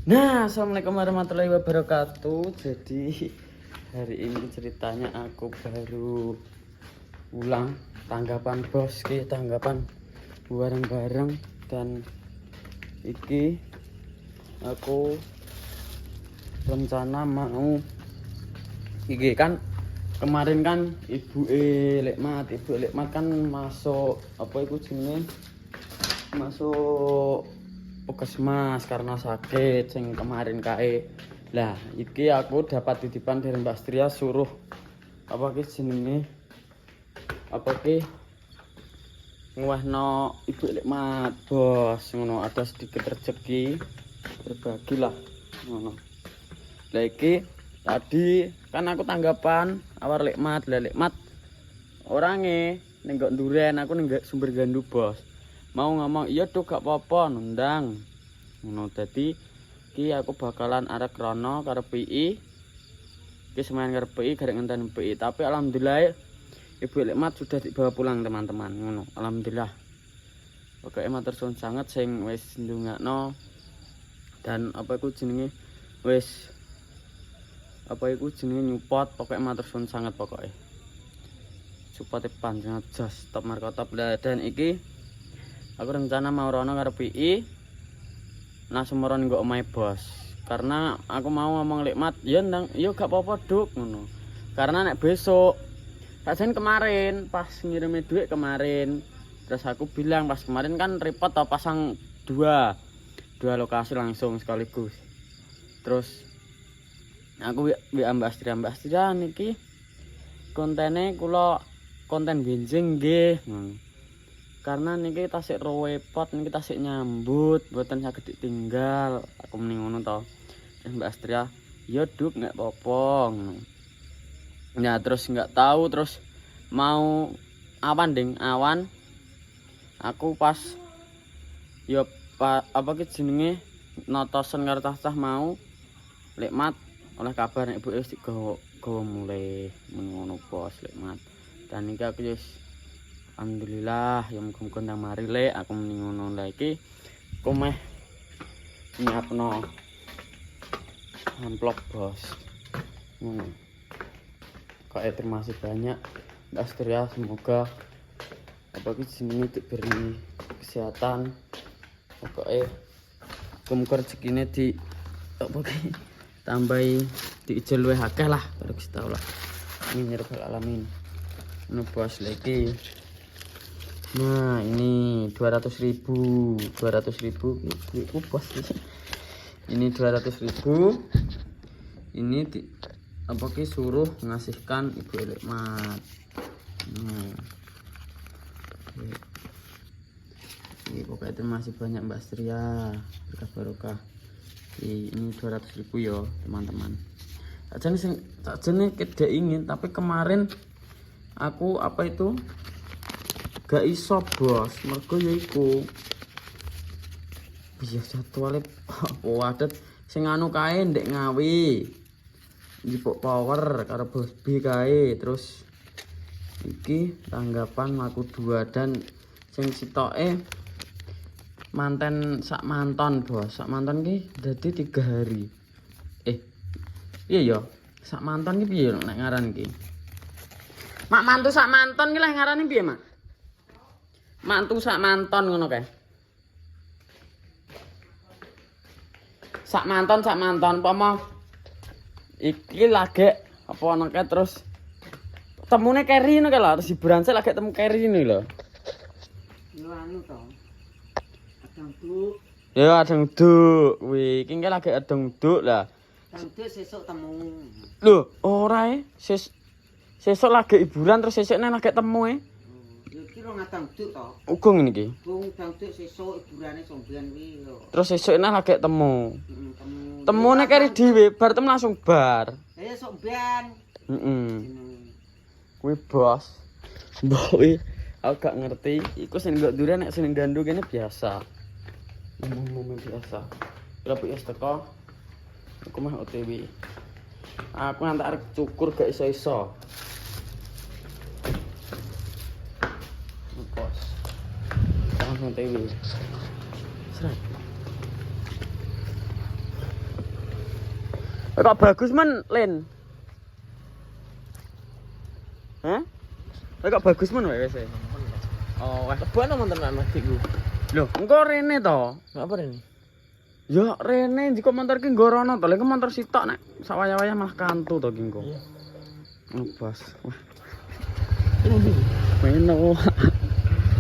Nah, assalamualaikum warahmatullahi wabarakatuh. Jadi hari ini ceritanya aku baru pulang. Tanggapan bos ki, tanggapan bareng-bareng. Dan iki aku rencana mau iki kan kemarin kan ibu Lekmat kan masuk apa itu jenenge, masuk puskesmas karena sakit sing kemarin kae. Lah iki aku dapat titipan dari Mbak Astria suruh apa ki jenenge, apa ki ngewehno Ibu Lekmat bos ngono, ada sedikit rezeki berbagilah ngono. Lah iki tadi kan aku tanggapan awar Lekmat, lah Lekmat orange ning nggo nduren, aku ning Sumber Gandu bos. Mau ngomong iya tuh gak apa-apa nundang ngono. Dadi ki aku bakalan arek rono karo PI ki semayan karo PI garek ngenteni PI, tapi alhamdulillah Ibu Lekmat sudah dibawa pulang teman-teman ngono, alhamdulillah. Pokoknya matur suwun sangat sing wis ndongakno dan apa iku jenenge wis apa iku jenenge nyupport, pokoknya matur suwun sangat pokoknya support panjenengan jas top markotop. Dan iki aku rencana mau rono karo PI nah semoron nggo omahe bos, karena aku mau ngomong Lekmat ya ndang yo gak apa-apa Duk ngono. Karena nek besok pasen kemarin pas ngirimi duit kemarin, terus aku bilang pas kemarin kan repot tau pasang dua lokasi langsung sekaligus. Terus aku WA Mbak Astria niki kontene kula konten benjing nggih ngono. Karena niki tasik repot, niki tasik nyambut, mboten saged ditinggal. Aku muni ngono to. Mbak Astria, ya Duk nggak apa-apa ngono. Ya terus nggak tahu terus mau awan ding awan. Aku pas yo apa ki jenenge notosen karo cah mau Lekmat oleh kabar nek ibuke wis digawa mulai ngono bos Lekmat. Dan iki aku wis alhamdulillah ya muga-muga ndang mari Lek, aku muni ngono. Lah iki aku meh nyiapno amplop bos ngono. Terima kasih banyak Mbak Astria, semoga apa ki jenenge diberi kesehatan. Pokoknya muga rezekine di apa ki tambahi diijol luwih akeh lah karo Gusti Allah. Amin ya rabbal alamin. Ngono bos lagi. Nah ini 200.000 itu bos. Ini 200.000 ini di, apa ki suruh ngasihkan Ibu Lekmat. Ini pokoknya terima kasih banyak Mbak Astria, berkah barokah. Ini 200.000 ya teman-teman. Sakjane tidak ingin, tapi kemarin aku apa itu gak iso bos, mergo yaiku biar jadwale wadet sing anu kae ndek Ngawi Jipuk Power karo Bos B kae. Terus iki tanggapan laku 2 dan sing sitoke manten sak manton bos. Sak manton ki dadi 3 hari. Iya ya, sak manton ki piye nek ngaran ki? Mak mantu sak manton ki lek ngarani piye, Mak? Mantu sak manton ngono kae. Sak manton apa iki lagi apa ana kae terus temune Keri ngono kae lho, terus hiburan sik lagi temu Keri ini lho. Yo anu to. Adang duk. Ya adang duk. Kuwi iki lagi adang duk lah. Adang duk sesuk temu. Lho, ora sesuk lagi hiburan terus sesuk nek lagi temu e. Yo iki rong adang duk to. Uga ngene iki. Wong adang duk sesuk hiburane sombean kuwi lho. Terus sesuk nek lagi temu. Temu. Temune Keri dhewe bar tem langsung bar. Ya sombean. Kuwi bos. Mbok kuwi aku gak ngerti, iku sing nggo duren nek sing gandu kene biasa. Umum biasa. Berapa ya teko? Aku mah OTW. Aku ngantek arek cukur gak iso-iso. Bos. Langsung OTW. Seret. Kok bagus men, Lin? Hah? Kok bagus men wae wis. Oh, wes Kebuan nonton anak adikku. lho, engko rene to. Apa ini? Ya rene jika motor ki nggo rono to. Lha motor sitok nek sawaya-waya malah kantu to ki engko. Iya. Ngebas. Wah, Ini ndi? meno.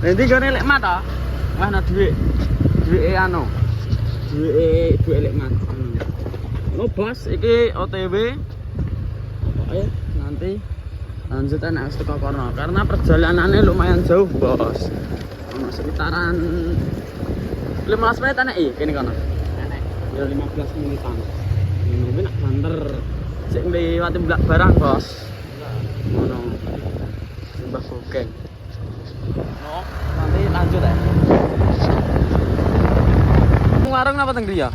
Nanti gone lek mat to. Wah, ana dhuwit. Dhuwike anu. Dhuwike lek mat. Ngebas iki OTW. Pokoke nanti lanjut enak teko kono karena perjalanannya lumayan jauh, Bos. Ono sekitaran 15 menit enak kene kono. Ya 15 menitan. Ini nak banter sik ngliwati blak barang, Bos. Ngono. Mbah Bokeng. No, nanti lanjut ya. Warung napa teng griya?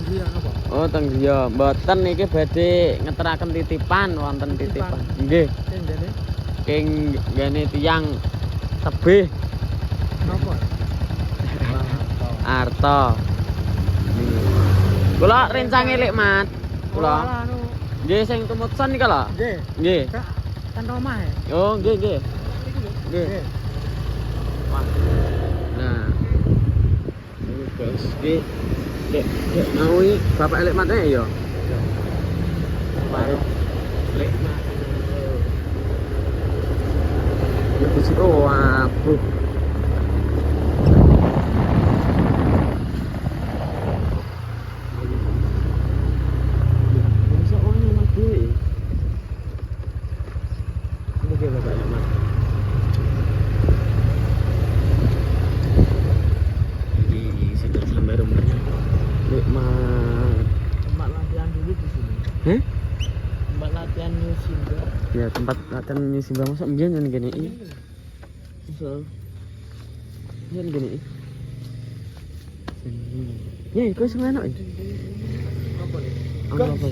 Iya apa? Oh, teng griya. Mboten niki badhe ngeteraken titipan wonten titipan. Nggih. Tendene. King gane tiyang tebih Apa? Arto. Kula rencange lek mat. Kula. anu. Nggih sing tumutsan iki lho. Nggih. Nggih. Kak kan omah ya. Oh, nggih nggih. Nggih. Nggih. Wah. Nah. Ini bos iki dek mau iki bapak lek mat ya. Bapak lek mat. Ya wis wabuh. Masa ono nang duwe. Oke bapak lek mat. Ini sudah sampai rumahnya. Lek mat. Tempat latihan dulu di sini. Heh? Tempat latihan Simba. Ya tempat latihan Simba masuk mbiyen ngene gini iki. So. Mbiyen gini iki. Ya iku sing enak iki. Apa nih? Apa?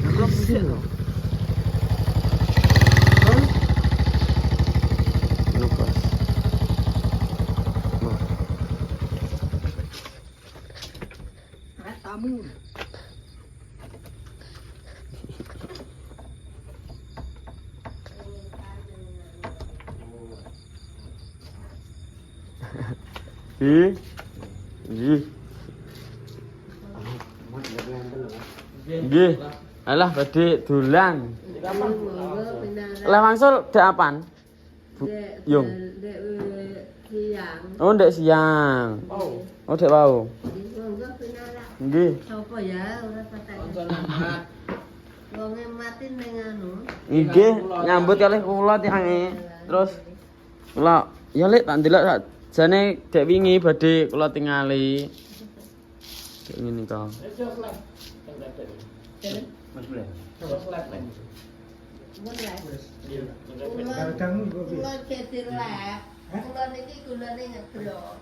Aku sih. Kenapa? Wah. Tamu. Ih. Ih. Nggih. Alah badhe dolan. Lah wangsul dek apaan? Yung. Oh, ndek siang. Oh, dek wau. Nggih. Sopo ya ora patek. Wonge mati ning anu. Nggih, nyambut kalih kula tiange. Terus kula ya lek tak ndelok sak jane dek wingi badhe kula tingali. Dek ngene kok. Mas Blen. Mun lek. Kadang kok Kula cetir lek. Kula niki gulane ngebro.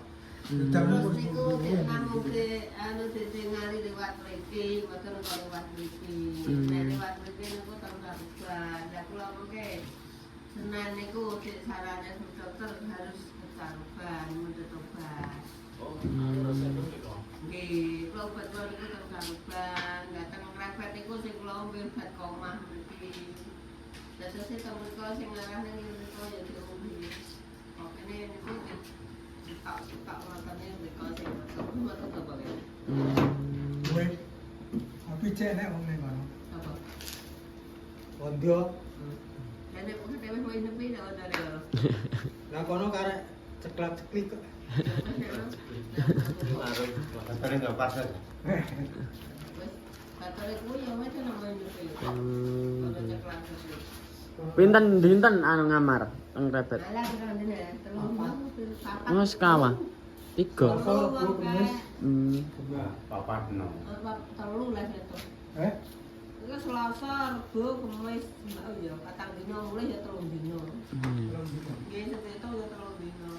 Kadang Terus niku namuke anu ditingali lewat mriki, mboten kok lewat mriki. Nek lewat mriki niku terus ya kula mengke Senin niku dik sarane dokter harus kecaruban, menurut obat. Nggih, kula obat kula niku kecaruban, dateng rapet niku sing kula ombe obat komah mriki. Dados sing mriko sing ngarahne niku ya diombe. Opene niku tak matane mriko sing mboten apa ya. Weh. Tapi cek nek wong ning kono. Apa? Kondio. Ya nek kok dhewe wis nepi nek ana lho. Lah kono karek ceklak-ceklik kok. Katanya nggak pas kan? Wis katare kuwi ya wis nang nepi. Ora ceklan terus. Pinten dinten anu ngamar teng repet. Alah berang dene, terus papat. Mas kawan. 3. Papat no. Telu lah itu. Eh? Itu Selasa, Rebo, Kamis, oh ya, patang dino mulai ya 3 dino. Nggih, seteto ya 3 dino.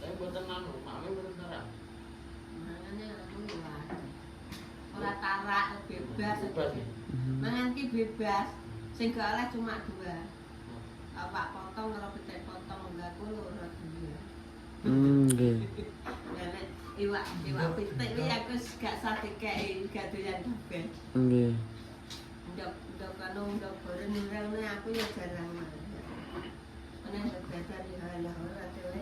Saya mboten anu, mami mboten tarang. Mangane aku ya. Ora tarak bebas. Mangan ki bebas. Sing gak oleh cuma 2. Apa potong karo petek potong enggak kulo ora duwe. Nggih. Nek iwak iwak pitik iki aku gak sah dikeki gak doyan kabeh. Nggih. Ndok kanung ndok goreng nurane aku ya jarang mangan. Ana sebadan ya ora dhewe.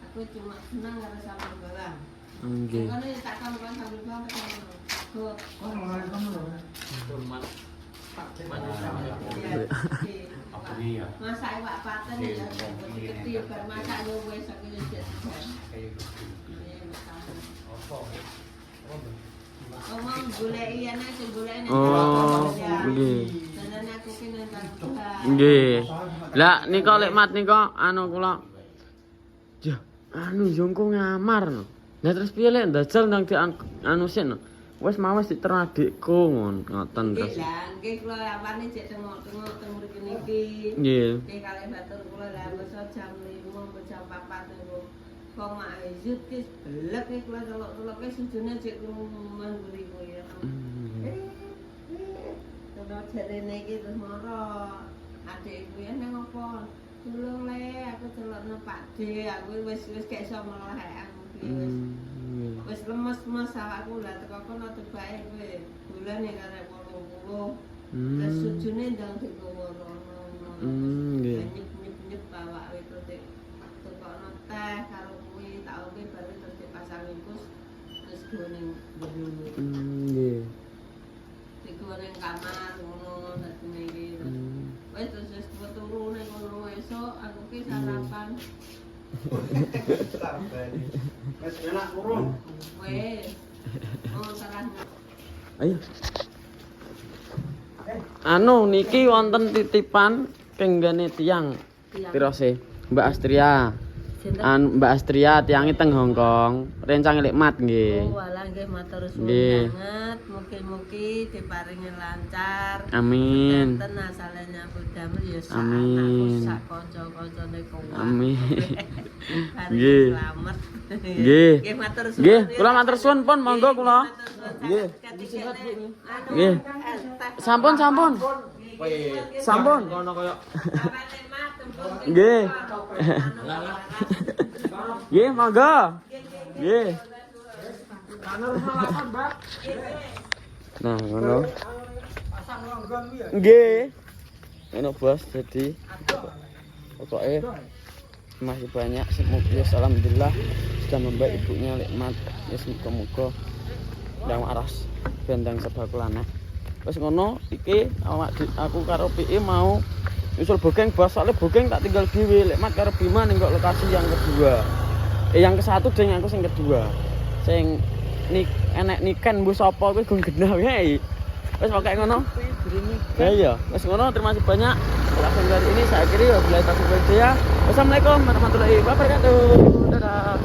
Aku cuma senang karo sambal bawang. Nggih. Kan tak kan sambal bawang kan. Kok Orang kamu loh. Apa nih ya? masak iwak paten ya. Gede bar masak yo wis aku yo jek. Omong goleki ana sing goleki. Oh, nggih. Dalan aku ki nang Nggih. Lah nika lek mat nika anu kula. Ya, anu yongko ngamar no. Lah terus piye lek ndajal nang di anu sik no. Wis mawes diterang adikku ngoten terus. Lah nggih kula awane jek tengok-tengok teng mriki niki. Nggih. Nggih kalih batur kula lah mesa jam 5 jam 4 niku. Kok mak izut ki belek ki kula celok-celoke sujune jek kuman buri kuwi ya. Terus jarene iki terus moro. Adik iku ya nang opo? Tulung le aku celokno Pakde, aku wis gak iso meleh aku ki wis. Wis lemes-mes awakku lah teko kono tebake kowe. Bulan ya karek 80. Terus sujune ndang digowo rono. Nggih. Nyep-nyep awake terus tekokno teh karo kuwi tak ombe baru terus dipasang infus terus goreng dulu. Nggih. Digoreng kamar ngono dadine iki. Wis terus turu ning kono esuk aku ki sarapan. Wes enak urung. Wes. Oh, salah. Ayo. Anu niki wonten titipan kenggane tiyang. Piro sih? Mbak Astria. Mbak Astria tiyange teng Hongkong, rencang lek mat nggih. Oh, walah nggih matur suwun Nggih. banget. Mugi-mugi diparingi lancar. Amin. Ten asale nyambut damel ya sak Amin. anakku sak kanca-kancane kuwi. Amin. Nggih. Nggih. Selamat. Nggih. Nggih matur suwun. Nggih, kula matur suwun pun monggo kula. Nggih. Nggih. Sampun. Sampun. Kono koyo. Nggih. Nggih, monggo. Nggih. Nah, ngono. Nggih. Ngono Bos, jadi pokoknya masih banyak semoga alhamdulillah sudah membaik ibunya nikmat ya semoga ndang waras bendang sebakul anak. Wis ngono iki aku karo PI mau nyusul Bogeng Bos, soalnya Bogeng tak tinggal dhewe, Lekmat karo Bima ning kok lokasi yang kedua. Yang ke satu deng aku sing kedua. Sing enek niken mbok sapa kuwi gung genah wae. Wis pokoke ngono. Ya iya, wis ngono terima kasih banyak. Langsung dari ini saya akhiri wabillahi taufiq wal hidayah. Wassalamualaikum warahmatullahi wabarakatuh. Dadah.